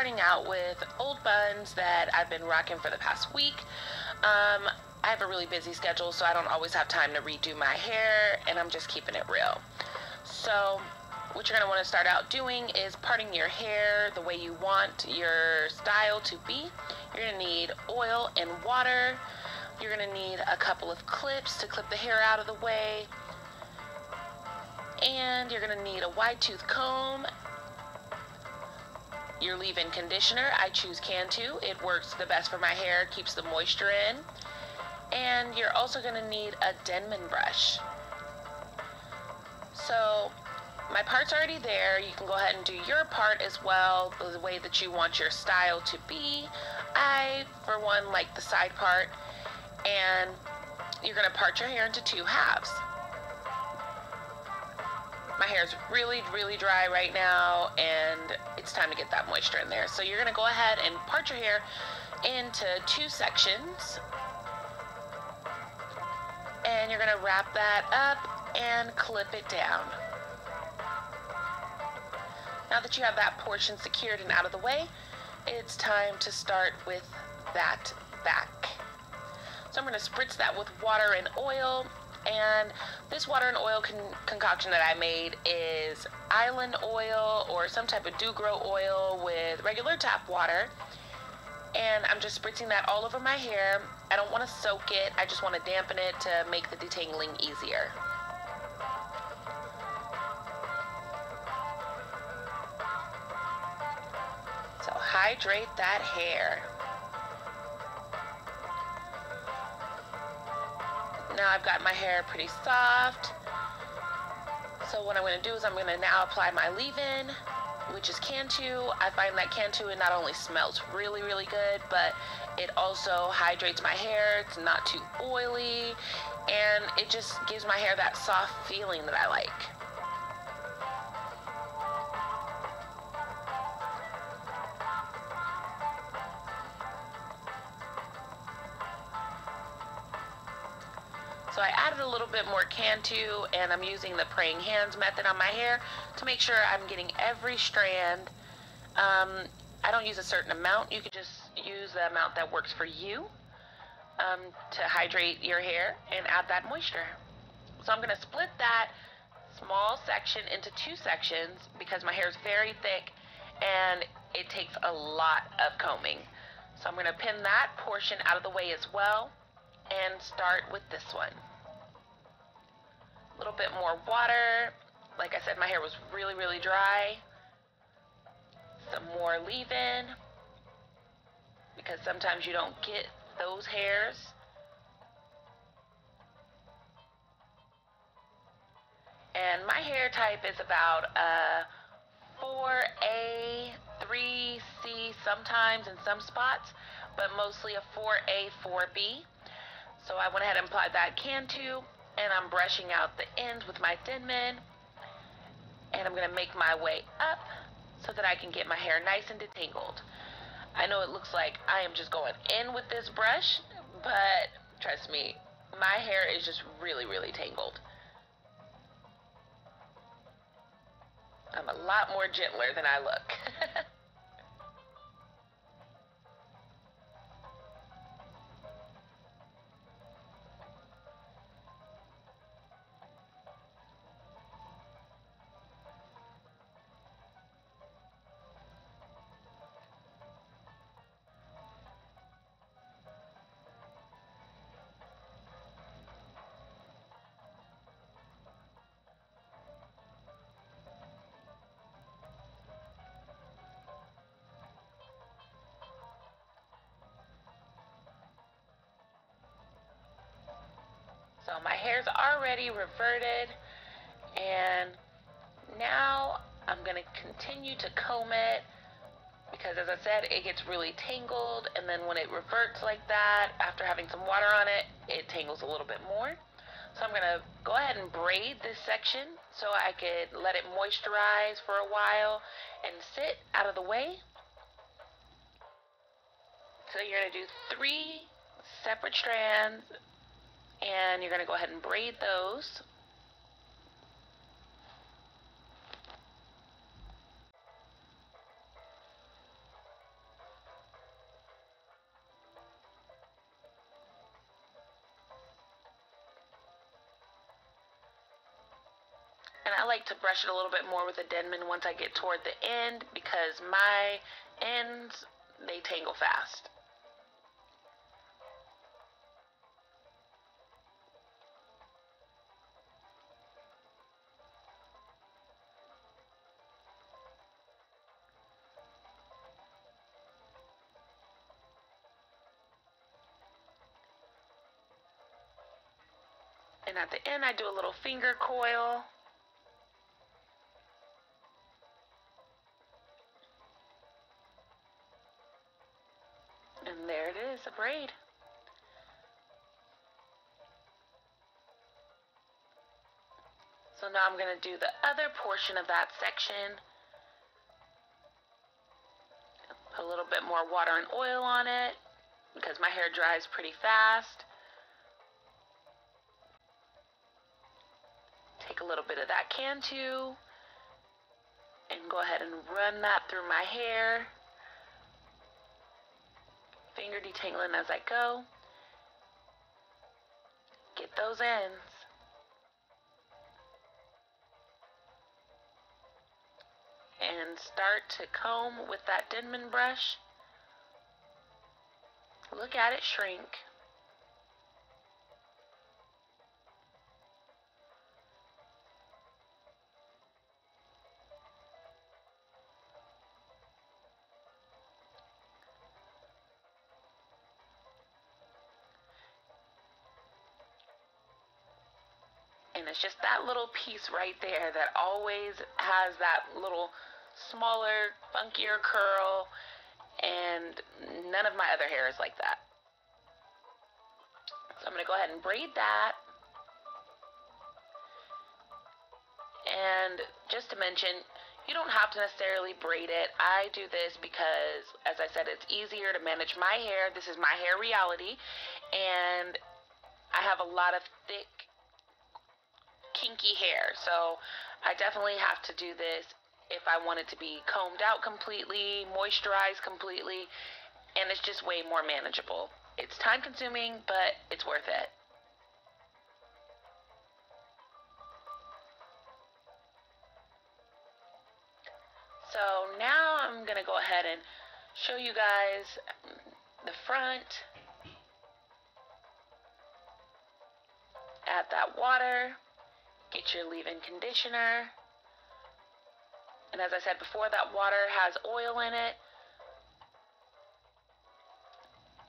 starting out with old buns that I've been rocking for the past week. I have a really busy schedule, so I don't always have time to redo my hair, and I'm just keeping it real. So what you're going to want to start out doing is parting your hair the way you want your style to be. You're going to need oil and water. You're going to need a couple of clips to clip the hair out of the way. And you're going to need a wide tooth comb, your leave-in conditioner. I choose Cantu. It works the best for my hair, keeps the moisture in. And you're also going to need a Denman brush. So my part's already there. You can go ahead and do your part as well, the way that you want your style to be. I, for one, like the side part. And you're going to part your hair into two halves. My hair is really, really dry right now, and it's time to get that moisture in there. So you're going to go ahead and part your hair into two sections. And you're going to wrap that up and clip it down. Now that you have that portion secured and out of the way, it's time to start with that back. So I'm going to spritz that with water and oil. And this water and oil concoction that I made is island oil or some type of do-grow oil with regular tap water. And I'm just spritzing that all over my hair. I don't want to soak it. I just want to dampen it to make the detangling easier. So hydrate that hair. Now I've got my hair pretty soft. So what I'm going to do is I'm going to now apply my leave-in, which is Cantu. I find that Cantu not only smells really, really good, but it also hydrates my hair. It's not too oily, and it just gives my hair that soft feeling that I like. So I added a little bit more Cantu, and I'm using the praying hands method on my hair to make sure I'm getting every strand. I don't use a certain amount. You could just use the amount that works for you to hydrate your hair and add that moisture. So I'm going to split that small section into two sections because my hair is very thick and it takes a lot of combing. So I'm going to pin that portion out of the way as well and start with this one. A little bit more water. Like I said, my hair was really, really dry. Some more leave-in, because sometimes you don't get those hairs. And my hair type is about a 4A, 3C sometimes in some spots, but mostly a 4A, 4B. So I went ahead and applied that Cantu, and I'm brushing out the ends with my Denman, and I'm going to make my way up so that I can get my hair nice and detangled. I know it looks like I am just going in with this brush, but trust me, my hair is just really, really tangled. I'm a lot more gentler than I look. So my hair's already reverted, and now I'm going to continue to comb it because, as I said, it gets really tangled, and then when it reverts like that, after having some water on it, it tangles a little bit more. So I'm going to go ahead and braid this section so I could let it moisturize for a while and sit out of the way. So you're going to do 3 separate strands, and you're going to go ahead and braid those. And I like to brush it a little bit more with a Denman once I get toward the end, because my ends, they tangle fast. And at the end, I do a little finger coil. And there it is, a braid. So now I'm going to do the other portion of that section. Put a little bit more water and oil on it because my hair dries pretty fast. Take a little bit of that Cantu and go ahead and run that through my hair. Finger detangling as I go. Get those ends. And start to comb with that Denman brush. Look at it shrink. And it's just that little piece right there that always has that little smaller, funkier curl, and none of my other hair is like that. So I'm going to go ahead and braid that. And just to mention, you don't have to necessarily braid it. I do this because, as I said, it's easier to manage my hair. This is my hair reality, and I have a lot of thick, kinky hair, so I definitely have to do this if I want it to be combed out completely, moisturized completely, and it's just way more manageable. It's time consuming, but it's worth it. So now I'm gonna go ahead and show you guys the front. Add that water. Get your leave-in conditioner. And as I said before, that water has oil in it.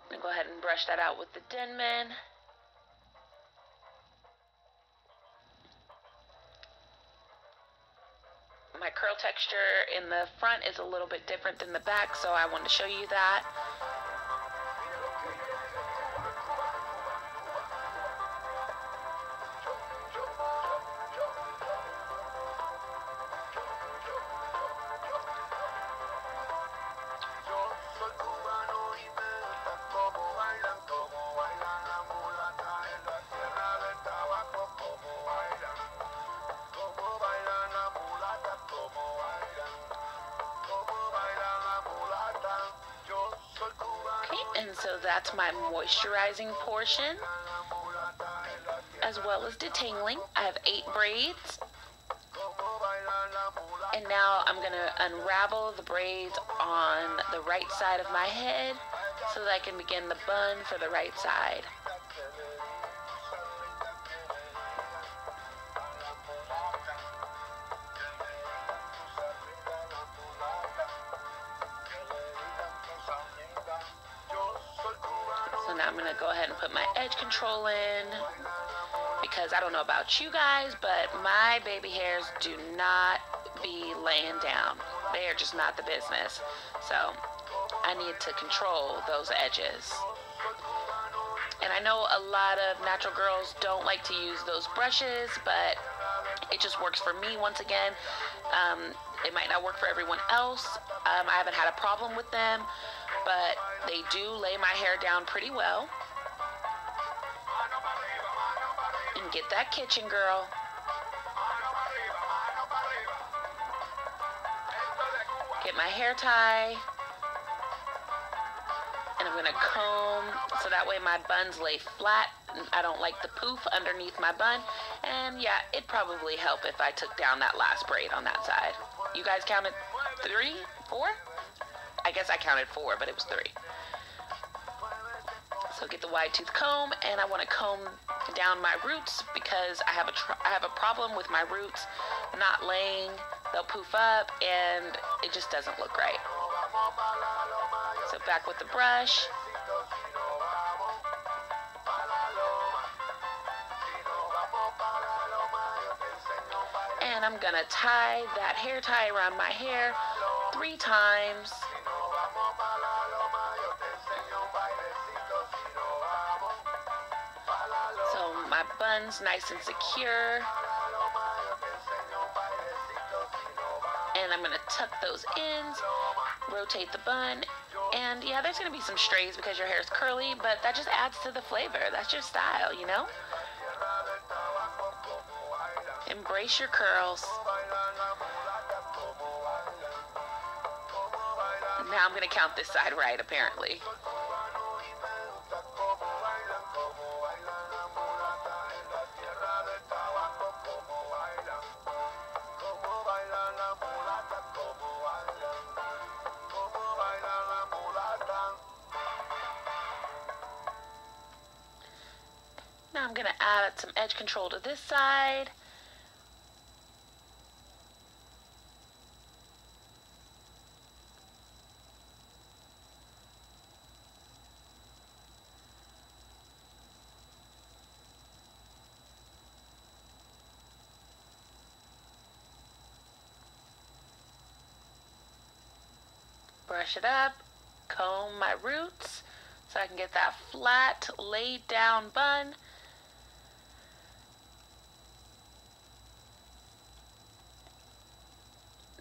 I'm going to go ahead and brush that out with the Denman. My curl texture in the front is a little bit different than the back, so I wanted to show you that. And so that's my moisturizing portion, as well as detangling. I have 8 braids. And now I'm going to unravel the braids on the right side of my head so that I can begin the bun for the right side. So now I'm going to go ahead and put my edge control in, because I don't know about you guys, but my baby hairs do not be laying down. They are just not the business. So I need to control those edges. And I know a lot of natural girls don't like to use those brushes, but it just works for me once again. It might not work for everyone else. I haven't had a problem with them, but they do lay my hair down pretty well. And get that kitchen, girl. Get my hair tie. And I'm going to comb so that way my buns lay flat. I don't like the poof underneath my bun. And yeah, it'd probably help if I took down that last braid on that side. You guys counted 3, 4? I guess I counted 4, but it was 3. So get the wide tooth comb, and I want to comb down my roots because I have a problem with my roots not laying. They'll poof up, and it just doesn't look right. So back with the brush. And I'm gonna tie that hair tie around my hair 3 times. So my bun's nice and secure. And I'm gonna tuck those ends, rotate the bun, and yeah, there's gonna be some strays because your hair is curly, but that just adds to the flavor. That's your style, you know? Embrace your curls. Now I'm gonna count this side right, apparently. Now I'm gonna add some edge control to this side. Brush it up, comb my roots so I can get that flat, laid down bun.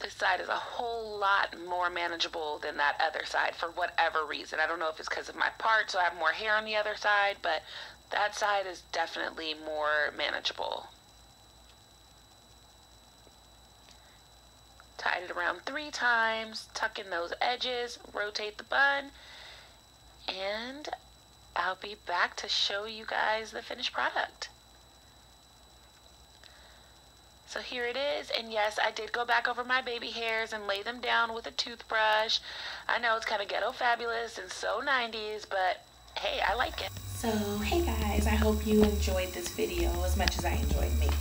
This side is a whole lot more manageable than that other side for whatever reason. I don't know if it's because of my part, so I have more hair on the other side, but that side is definitely more manageable. Tied it around 3 times, tuck in those edges, rotate the bun, and I'll be back to show you guys the finished product. So here it is, and yes, I did go back over my baby hairs and lay them down with a toothbrush. I know it's kind of ghetto fabulous and so 90s, but hey, I like it. So hey guys, I hope you enjoyed this video as much as I enjoyed making